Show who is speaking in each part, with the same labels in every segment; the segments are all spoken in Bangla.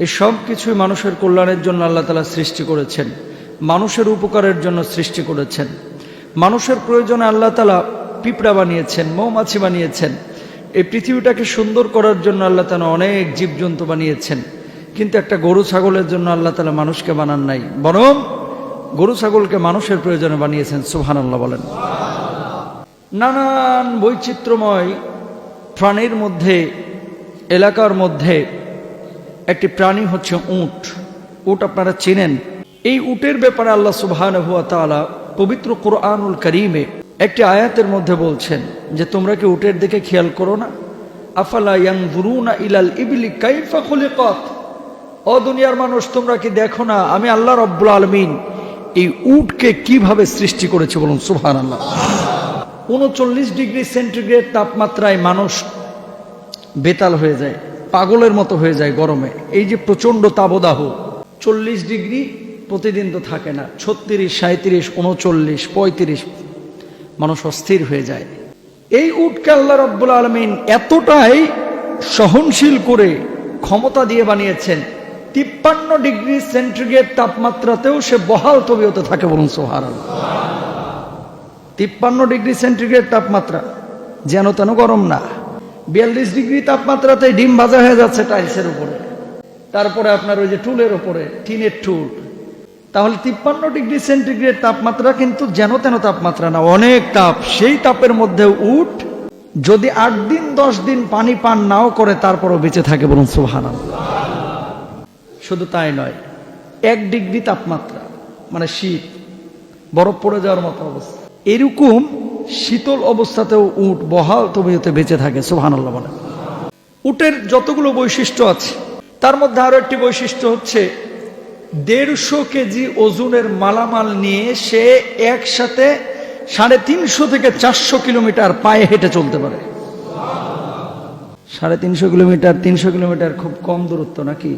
Speaker 1: এই সব কিছুই মানুষের কল্যাণের জন্য আল্লাহ তাআলা সৃষ্টি করেছেন, মানুষের উপকারের জন্য সৃষ্টি করেছেন। মানুষের প্রয়োজনে আল্লাহ তাআলা পিঁপড়া বানিয়েছেন, মৌমাছি বানিয়েছেন। এই পৃথিবীটাকে সুন্দর করার জন্য আল্লাহ তাআলা অনেক জীবজন্তু বানিয়েছেন, কিন্তু একটা গরু ছাগলের জন্য আল্লাহ তাআলা মানুষকে বানান নাই, বরং গরু ছাগলকে মানুষের প্রয়োজনে বানিয়েছেন। সুবহানাল্লাহ বলেন। নানান বৈচিত্র্যময় প্রাণীর মধ্যে, এলাকার মধ্যে একটি প্রাণী হচ্ছে উট। উট আপনারা চেনেন। এই উটের ব্যাপারে আল্লাহ সুবহানাহু ওয়া তাআলা পবিত্র কোরআনুল কারীমে একটি আয়াতের মধ্যে বলছেন যে তোমরা কি উটের দিকে খেয়াল করো না? আফালা ইয়ানজুরুনা ইলাল ইবলি কাইফা খুলিকাত। ও দুনিয়ার মানুষ, তোমরা কি দেখো না আমি আল্লাহ রাব্বুল আলামিন এই উটকে কিভাবে সৃষ্টি করেছে? বলুন সুবহানাল্লাহ। ৩৯ ডিগ্রি সেন্টিগ্রেড তাপমাত্রায় মানুষ বেতাল হয়ে যায়, পাগলের মতো হয়ে যায় গরমে। এই যে প্রচন্ড তাপদাহ, 40 ডিগ্রি প্রতিদিন তো থাকে না, 36, 37, 39, 35 মানুষ অস্থির হয়ে যায়। এই উটকে আল্লাহ রাব্বুল আলামিন এতটাই সহনশীল করে ক্ষমতা দিয়ে বানিয়েছেন, 53 ডিগ্রি সেন্টিগ্রেড তাপমাত্রাতেও সে বহাল তবিয়তে থাকে। বলুন সুবহানাল্লাহ। 53 ডিগ্রি সেন্টিগ্রেড তাপমাত্রা, যেন তেন গরম না। 42 ডিগ্রি তাপমাত্রাতে ডিম ভাজা হয়ে যাচ্ছে টাইলসের উপরে, তারপরে আপনার ওই যে টুলের উপরে, টিনের টুল। তাহলে 53 ডিগ্রি সেন্টিগ্রেড তাপমাত্রা কিন্তু যেন তেন তাপমাত্রা না, অনেক তাপ। সেই তাপের মধ্যে উট যদি 8 দিন 10 দিন পানি পান নাও করে তারপরও বেঁচে থাকে। বলুন সুবহানাল্লাহ। শুধু তাই নয়, 1 ডিগ্রি তাপমাত্রা মানে শীত, বরফ পড়ে যাওয়ার মতো অবস্থা, এরকম শীতল অবস্থাতেও উট বহাল তবিয়তে বেঁচে থাকে। সুবহানাল্লাহ বলে। উটের যতগুলো বৈশিষ্ট্য আছে তার মধ্যে আরো একটি বৈশিষ্ট্য হচ্ছে 150 কেজি ওজনের মালামাল নিয়ে সে একসাথে 350 থেকে 400 কিলোমিটার পায়ে হেঁটে চলতে পারে। 350 কিলোমিটার, 300 কিলোমিটার খুব কম দূরত্ব নাকি?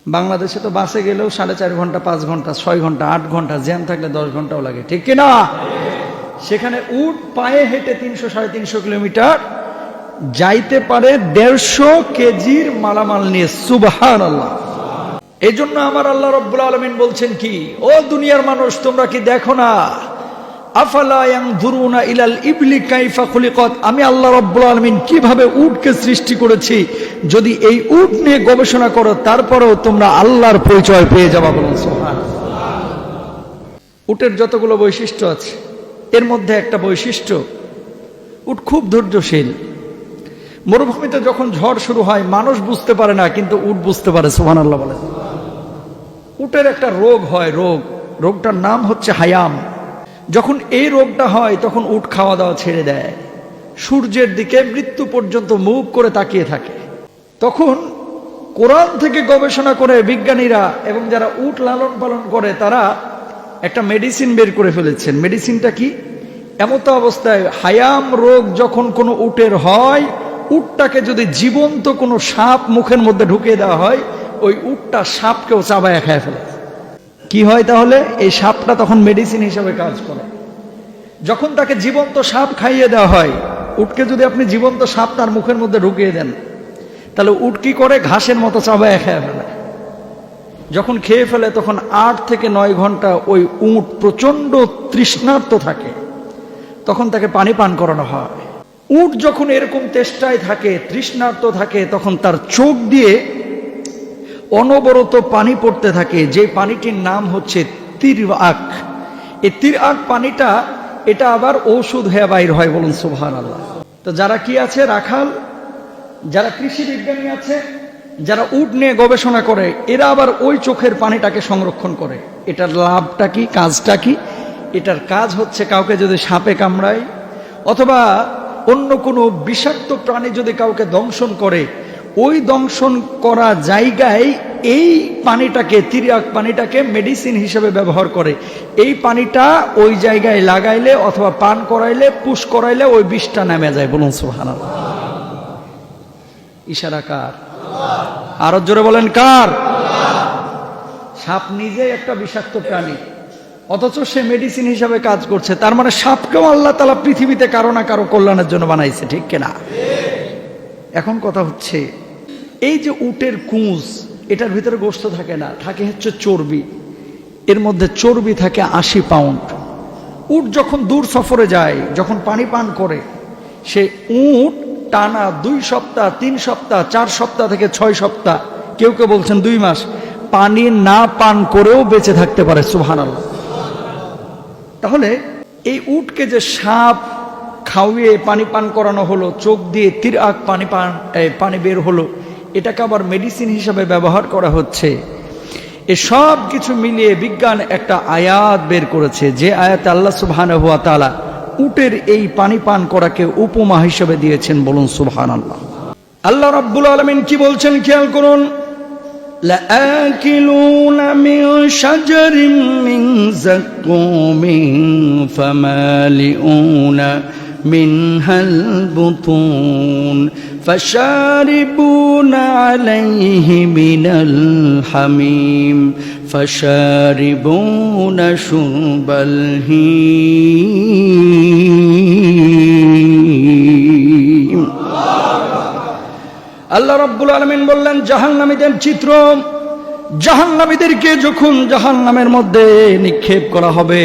Speaker 1: বাংলাদেশে তো বাসে গেলেও 4.5 ঘন্টা, 5 ঘন্টা, 6 ঘন্টা, 8 ঘন্টা, জ্যাম থাকলে 10 ঘন্টাও লাগে, ঠিক কিনা? সেখানে উট পায়ে হেঁটে 300-350 কিলোমিটার যাইতে পারে 150 কেজির মালামাল নিয়ে। সুবহানাল্লাহ। এই জন্য আমার আল্লাহ রাব্বুল আলামিন বলছেন কি, ও দুনিয়ার মানুষ, তোমরা কি দেখো না? আফালা ইয়ানজুরুনা ইলাল ইবলি কাইফা খুলিকাত। আমি আল্লাহ রাব্বুল আলামিন কিভাবে উটকে সৃষ্টি করেছি, যদি এই উট নিয়ে গবেষণা করো তারপরেও তোমরা আল্লাহর পরিচয় পেয়ে যাবে। বলুন সুবহানাল্লাহ। উটের যতগুলো বৈশিষ্ট্য আছে এর মধ্যে একটা বৈশিষ্ট্য, উট খুব ধৈর্যশীল। মরুভূমিতে যখন ঝড় শুরু হয় মানুষ বুঝতে পারে না, কিন্তু উট বুঝতে পারে। সুবহানাল্লাহ বলে। উটের একটা রোগ হয়, রোগটার নাম হচ্ছে হায়াম। যখন এই রোগটা হয় তখন উট খাওয়া দাওয়া ছেড়ে দেয়, সূর্যের দিকে মৃত্যু পর্যন্ত মুখ করে তাকিয়ে থাকে। তখন কোরআন থেকে গবেষণা করে বিজ্ঞানীরা এবং যারা উট লালন পালন করে তারা একটা মেডিসিন বের করে ফেলেছেন। মেডিসিনটা কি? এমতো অবস্থায় হায়াম রোগ যখন কোনো উটের হয়, উটটাকে যদি জীবন্ত কোনো সাপ মুখের মধ্যে ঢুকিয়ে দেওয়া হয়, ওই উটটা সাপকেও চাবায় খেয়ে ফেলে। কি হয় তাহলে? এই সাপটা তখন মেডিসিন হিসেবে কাজ করে। যখন তাকে জীবন্ত সাপ খাইয়ে দেওয়া হয়, উটকে যদি আপনি জীবন্ত সাপ তার মুখের মধ্যে ঢুকিয়ে দেন, তাহলে উট কি করে? ঘাসের মতো চাবায় খেয়ে ফেলে। যখন খেয়ে ফেলে তখন 8 থেকে 9 ঘন্টা ওই উট প্রচন্ড তৃষ্ণার্ত থাকে, তখন তাকে পানি পান করানো হয়। উট যখন এরকম তেষ্টায় থাকে, তৃষ্ণার্ত থাকে, তখন তার চোখ দিয়ে অনবরত পানি পড়তে থাকে, যে পানিটির নাম হচ্ছে তিরআক। এই তিরআক পানিটা এটা আবার ঔষধ হয়ে বাইর হয়। বলুন সুবহানাল্লাহ। তো যারা কি আছে, রাখাল, যারা কৃষি বিজ্ঞানী আছে, যারা উট নিয়ে গবেষণা করে, এরা আবার ওই চোখের পানিটাকে সংরক্ষণ করে। এটার লাভটা কি, কাজটা কি? এটার কাজ হচ্ছে কাউকে যদি সাপে কামড়ায় অথবা অন্য কোনো বিষাক্ত প্রাণী যদি কাউকে দংশন করে, ওই দংশন করা জায়গায় এই পানিটাকে, তিরআক পানিটাকে মেডিসিন হিসেবে ব্যবহার করে। এই পানিটা ওই জায়গায় লাগাইলে অথবা পান করাইলে, পুশ করাইলে ওই বিষটা নেমে যায়। বলুন সুবহানাল্লাহ। ইশারা কার? আরো জোরে বলেন কার? সাপ নিজে একটা বিষাক্ত প্রাণী, অথচ সে মেডিসিন হিসাবে কাজ করছে। তার মানে সাপকেও আল্লাহ তাআলা পৃথিবীতে কারো না কারো কল্যাণের জন্য বানাইছে, ঠিক কিনা? এখন কথা হচ্ছে, এই যে উটের কুঁজ, এটার ভিতরে গোশত থাকে না, থাকে হচ্ছে চর্বি। এর মধ্যে চর্বি থাকে 80 পাউন্ড। উট যখন দূর সফরে যায়, যখন পানি পান করে, সে উট টানা 2 সপ্তাহ 3 সপ্তাহ 4 সপ্তাহ থেকে 6 সপ্তাহ, কেউ কেউ বলছেন 2 মাস পানি না পান করেও বেঁচে থাকতে পারে। সুবহানাল্লাহ। তাহলে এই উটকে যে সাপ খাওয়িয়ে পানি পান করানো হলো, চোখ দিয়ে তিরাক পানি বের হলো, এটাকে আবার মেডিসিন হিসাবে ব্যবহার করা হচ্ছে। এ সব কিছু মিলিয়ে বিজ্ঞান একটা আয়াত বের করেছে, যে আয়াতে আল্লাহ সুবহানাহু ওয়া তাআলা উটের এই পানি পান করাকে উপমা হিসেবে দিয়েছেন। বলুন সুবহানাল্লাহ। আল্লাহ রাব্বুল আলামিন কি বলছেন খেয়াল করুন। لَآكِلُونَ مِنْ شَجَرٍ مِّنْ زَقُّومٍ فَمَالِئُونَ مِنْهَا الْبُطُونَ فَشَارِبُونَ عَلَيْهِ مِنَ الْحَمِيمِ فَشَارِبُونَ شُرْبَ الْهِيمِ। আল্লাহ রাব্বুল আলামিন বললেন জাহান্নামীদের চিত্র, জাহান্নামীদেরকে যখন জাহান্নামের মধ্যে নিক্ষেপ করা হবে,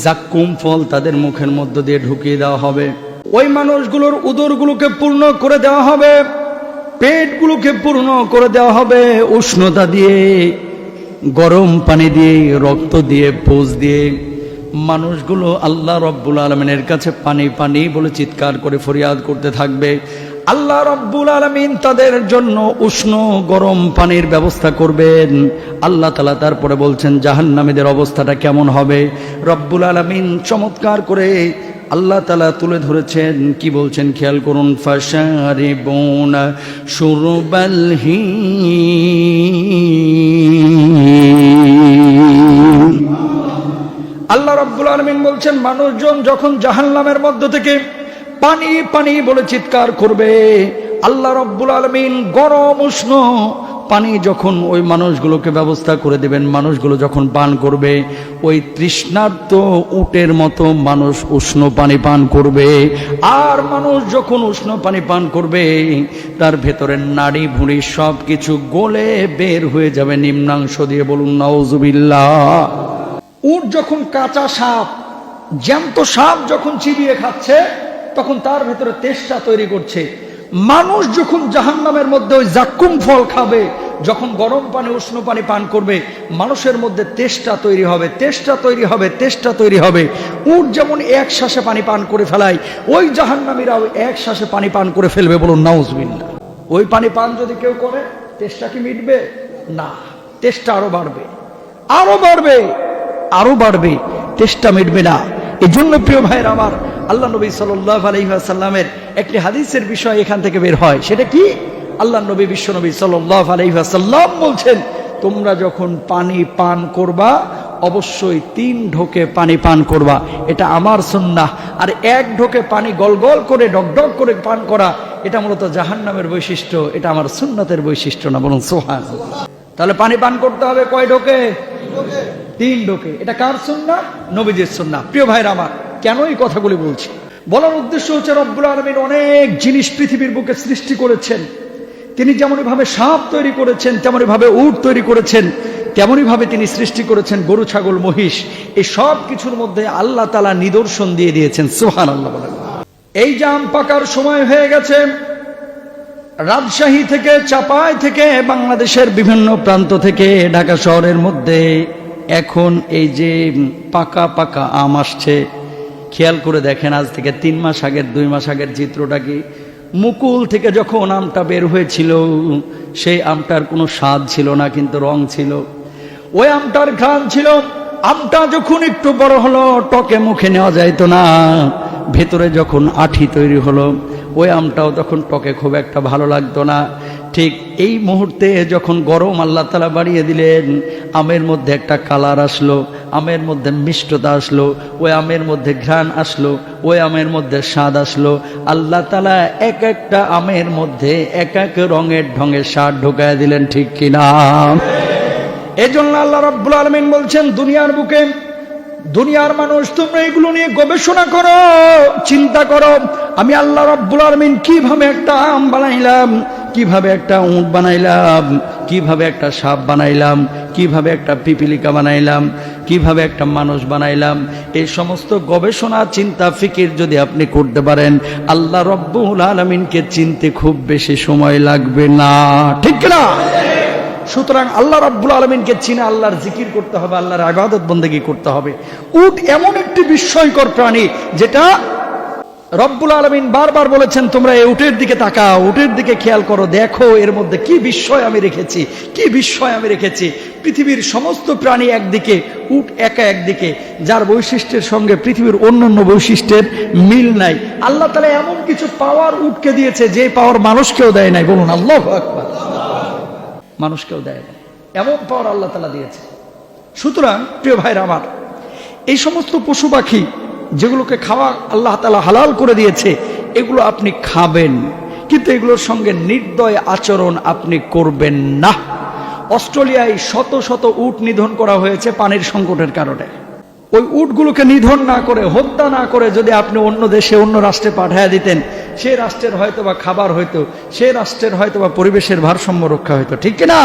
Speaker 1: জাক্কুম ফল তাদের মুখের মধ্য দিয়ে ঢুকিয়ে দেওয়া হবে। ওই মানুষগুলোর উদরগুলোকে পূর্ণ করে দেওয়া হবে, পেটগুলোকে পূর্ণ করে দেওয়া হবে উষ্ণতা দিয়ে, গরম পানি দিয়ে, রক্ত দিয়ে, পোষ দিয়ে। মানুষগুলো আল্লাহ রাব্বুল আলামিনের কাছে পানি পানি বলে চিৎকার করে ফরিয়াদ করতে থাকবে। আল্লাহ রাব্বুল আলামিন তাদের জন্য উষ্ণ গরম পানির ব্যবস্থা করবেন। আল্লাহ তাআলা তারপরে বলছেন জাহান্নামীদের অবস্থাটা কেমন হবে। রব্বুল আলামিন চমৎকার করে আল্লাহ তাআলা তুলে ধরেছেন, কি বলছেন খেয়াল করুন। ফাশারিবুনা শুরবাল হিম। আল্লাহ রাব্বুল আলামিন বলছেন মানুষজন যখন জাহান্নামের মধ্য থেকে পানি পানি বলে চিৎকার করবে, আল্লাহ রাব্বুল আলামিন গরম উষ্ণ পানি যখন ওই মানুষগুলোকে ব্যবস্থা করে দেবেন, মানুষগুলো যখন পান করবে, ওই তৃষ্ণার্ত উটের মতো মানুষ উষ্ণ পানি পান করবে। আর মানুষ যখন উষ্ণ পানি পান করবে, তার ভেতরের নাড়ি ভুঁড়ি সব কিছু গলে বের হয়ে যাবে নিম্নাংশ দিয়ে। বলুন নাউজুবিল্লাহ। উট যখন কাঁচা সাপ, জ্যান্ত সাপ যখন চিবিয়ে খাচ্ছে, তখন তার ভেতরে তেষ্টা তৈরি করছে। মানুষ যখন জাহান্নামের মধ্যে ওই জাক্কুম ফল খাবে, যখন গরম পানি উষ্ণ পানি পান করবে, মানুষের মধ্যে তেষ্টা তৈরি হবে, তেষ্টা তৈরি হবে, তেষ্টা তৈরি হবে। উট যেমন এক শ্বাসে পানি পান করে ফেলায়, ওই জাহান্নামীরাও এক শ্বাসে পানি পান করে ফেলবে। বলুন নাউজুবিল্লাহ। ওই পানি পান যদি কেউ করে, তেষ্টা কি মিটবে? না, তেষ্টা আরো বাড়বে, আরো বাড়বে, আরো বাড়বে, তেষ্টা মিটবে না। এজন্য প্রিয় ভাইয়ের আমার, আল্লাহ নবী সাল্লাল্লাহু আলাইহি ওয়াসাল্লামের একটি হাদিসের বিষয় এখান থেকে বের হয়। সেটা কি? আল্লাহ নবী বিশ্বনবী সাল্লাল্লাহু আলাইহি ওয়াসাল্লাম বলছেন, তোমরা যখন পানি পান করবা অবশ্যই 3 ঢোকে পানি পান করবা। এটা আমার সুন্নাহ। আর 1 ঢোকে পানি গলগল করে ডকডক করে পান করা, এটা মূলত জাহান্নামের বৈশিষ্ট্য, এটা আমার সুন্নতের বৈশিষ্ট্য না। বলুন সুবহানাল্লাহ। তাহলে পানি পান করতে হবে কয় ঢোকে? 3 ঢোকে। এটা কার সুন্নাহ? নবীজির সুন্নাহ। প্রিয় ভাইরা আমার, কেন এই কথাগুলি বলছি? বলার উদ্দেশ্য হচ্ছে রব্বুল আলামিন অনেক জিনিস পৃথিবীর বুকে সৃষ্টি করেছেন। তিনি যেমনই ভাবে সাপ তৈরি করেছেন, তেমনই ভাবে উট তৈরি করেছেন, তেমনই ভাবে তিনি সৃষ্টি করেছেন গরু, ছাগল, মহিষ। এই সব কিছুর মধ্যে আল্লাহ তাআলা নিদর্শন দিয়ে দিয়েছেন। সুবহানাল্লাহ বলেন। এই যে আম পাকার সময় হয়ে গেছে, রাজশাহী থেকে, চাপাই থেকে, বাংলাদেশের বিভিন্ন প্রান্ত থেকে, ঢাকা শহরের মধ্যে এখন এই যে পাকা পাকা আম আসছে। খেয়াল করে দেখেন, আজ থেকে 3 মাস আগের, 2 মাস আগের চিত্রটা কি? মুকুল থেকে যখন আমটা বের হয়েছিল, সেই আমটার কোনো স্বাদ ছিল না, কিন্তু রং ছিল। ওই আমটার ঘ্রাণ ছিল। আমটা যখন একটু বড় হলো, টকে মুখে নেওয়া যাইতো না। ভেতরে যখন আঠি তৈরি হলো, ওই আমটাও তখন টকে খুব একটা ভালো লাগতো না। ঠিক এই মুহূর্তে যখন গরম আল্লাহ তাআলা বাড়িয়ে দিলেন, আমের মধ্যে একটা কালার আসলো, আমের মধ্যে মিষ্টতা আসলো, ওই আমের মধ্যে ঘ্রাণ আসলো, ওই আমের মধ্যে স্বাদ আসলো। আল্লাহ তাআলা এক একটা আমের মধ্যে এক এক রঙের ঢঙের স্বাদ ঢোকায় দিলেন। ঠিক কিনা? এজন্য আল্লাহ রাব্বুল আলামিন বলছেন, দুনিয়ার বুকে, দুনিয়ার মানুষ, তোমরা এগুলো নিয়ে গবেষণা করো, চিন্তা করো, আমি আল্লাহ রাব্বুল আলামিন কিভাবে একটা আম বানাইলাম, কিভাবে একটা উট বানাইলাম, কিভাবে একটা সাপ বানাইলাম, কিভাবে একটা পিপিলিকা বানাইলাম, কিভাবে একটা মানুষ বানাইলাম। এই সমস্ত গবেষণা, চিন্তা, ফিকির যদি আপনি করতে পারেন, আল্লাহ রব্বুল আলামিনকে চিনতে খুব বেশি সময় লাগবে না, ঠিক না? সুতরাং আল্লাহ রাব্বুল আলামিনকে চিনে আল্লাহর জিকির করতে হবে, আল্লাহর ইবাদত বন্দেগী করতে হবে। উট এমন একটি বিস্ময়কর প্রাণী যেটা রব্বুল আলামিন বারবার বলেছেন, তোমরা এই উটের দিকে তাকাও, উটের দিকে খেয়াল করো, দেখো এর মধ্যে কি বিস্ময় আমি রেখেছি, কি বিস্ময় আমি রেখেছি। পৃথিবীর সমস্ত প্রাণী একদিকে, উট একা একদিকে, যার বৈশিষ্ট্যের সঙ্গে পৃথিবীর অন্যান্য বৈশিষ্ট্যের মিল নাই। আল্লাহ তাআলা এমন কিছু পাওয়ার উটকে দিয়েছে যে পাওয়ার মানুষকেও দেয় নাই। বলুন আল্লাহু আকবার। মানুষকেও দেয় না, এমন পাওয়ার আল্লাহ তাআলা দিয়েছে। সুতরাং প্রিয় ভাইরা আমার, এই সমস্ত পশু পাখি যেগুলোকে খাওয়া আল্লাহ তাআলা হালাল করে দিয়েছে, এগুলো আপনি খাবেন, কিন্তু এগুলোর সঙ্গে নির্দয় আচরণ আপনি করবেন না। অস্ট্রেলিয়ায় শত শত উট নিধন করা হয়েছে পানির সংকটের কারণে। ওই উটগুলোকে নিধন না করে, হত্যা না করে যদি আপনি অন্য দেশে, অন্য রাষ্ট্রে পাঠিয়ে দিতেন, সেই রাষ্ট্রের হয়তোবা খাবার হইতো, সেই রাষ্ট্রের হয়তোবা পরিবেশের ভারসাম্য রক্ষা হইতো, ঠিক কিনা?